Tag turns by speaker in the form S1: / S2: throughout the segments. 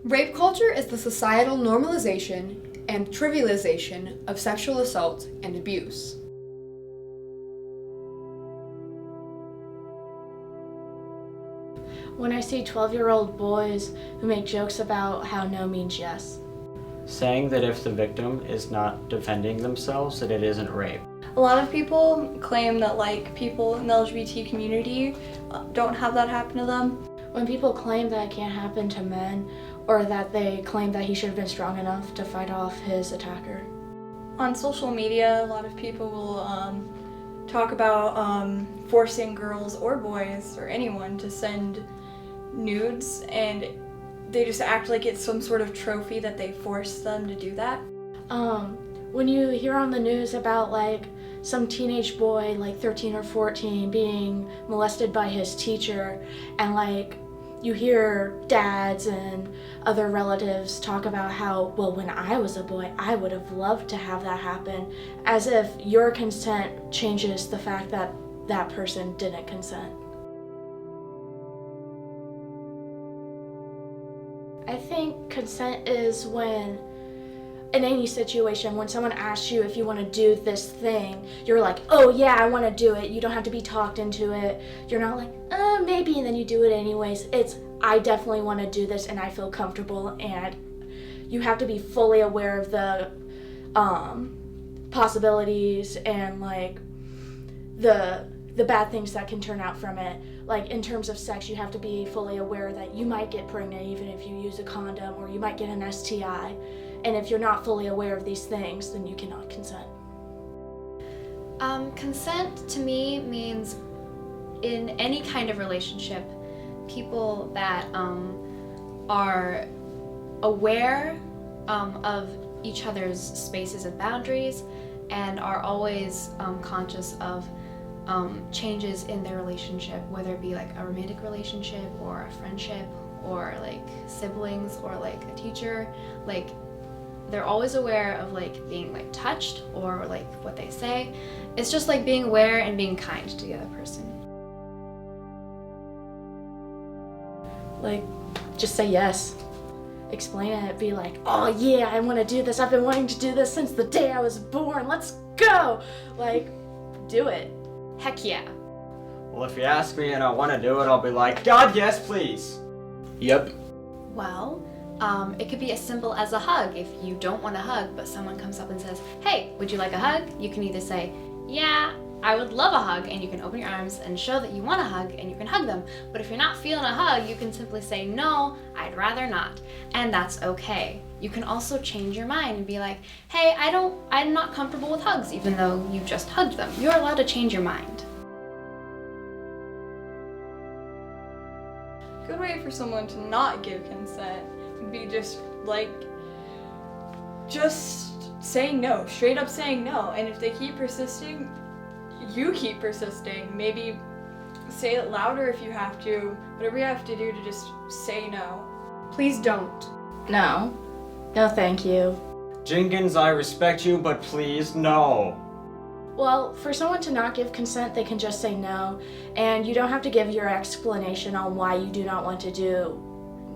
S1: Rape culture is the societal normalization and trivialization of sexual assault and abuse.
S2: When I see 12-year-old boys who make jokes about how no means yes.
S3: Saying that if the victim is not defending themselves, that it isn't rape.
S4: A lot of people claim that people in the LGBT community don't have that happen to them.
S2: When people claim that it can't happen to men, or that they claim that he should have been strong enough to fight off his attacker.
S4: On social media, a lot of people will talk about forcing girls or boys or anyone to send nudes, and they just act like it's some sort of trophy that they force them to do that.
S2: When you hear on the news about some teenage boy 13 or 14 being molested by his teacher, and you hear dads and other relatives talk about how, well, when I was a boy, I would have loved to have that happen, as if your consent changes the fact that that person didn't consent. I think consent is when, in any situation, when someone asks you if you want to do this thing, you're like, oh yeah, I want to do it. You don't have to be talked into it. You're not like, maybe, and then you do it anyways. It's, I definitely want to do this and I feel comfortable, and you have to be fully aware of the possibilities and the bad things that can turn out from it. In terms of sex, you have to be fully aware that you might get pregnant even if you use a condom, or you might get an STI. And if you're not fully aware of these things, then you cannot consent.
S5: Consent to me means in any kind of relationship, people that are aware of each other's spaces and boundaries, and are always conscious of changes in their relationship, whether it be a romantic relationship or a friendship or siblings or a teacher. They're always aware of being touched or what they say. It's just being aware and being kind to the other person.
S2: Just say yes. Explain it. Be like, oh yeah, I want to do this. I've been wanting to do this since the day I was born. Let's go. Do it.
S5: Heck yeah.
S3: Well, if you ask me and I want to do it, I'll be like, God, yes, please. Yep.
S5: Well, it could be as simple as a hug. If you don't want a hug, but someone comes up and says, hey, would you like a hug? You can either say, yeah, I would love a hug, and you can open your arms and show that you want a hug, and you can hug them. But if you're not feeling a hug, you can simply say, no, I'd rather not. And that's okay. You can also change your mind and be like, hey, I'm not comfortable with hugs, even though you just hugged them. You're allowed to change your mind.
S4: Good way for someone to not give consent would be just saying no, straight up saying no. And if they keep persisting, you keep persisting. Maybe say it louder if you have to, whatever you have to do to just say no.
S1: Please don't.
S2: No. No, thank you.
S3: Jenkins, I respect you, but please, no.
S2: Well, for someone to not give consent, they can just say no, and you don't have to give your explanation on why you do not want to do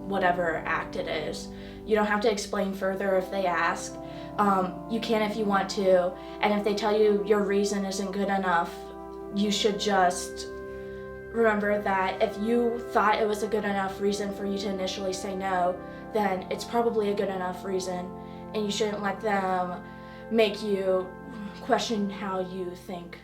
S2: whatever act it is. You don't have to explain further if they ask. You can if you want to, and if they tell you your reason isn't good enough, you should just remember that if you thought it was a good enough reason for you to initially say no, then it's probably a good enough reason, and you shouldn't let them make you question how you think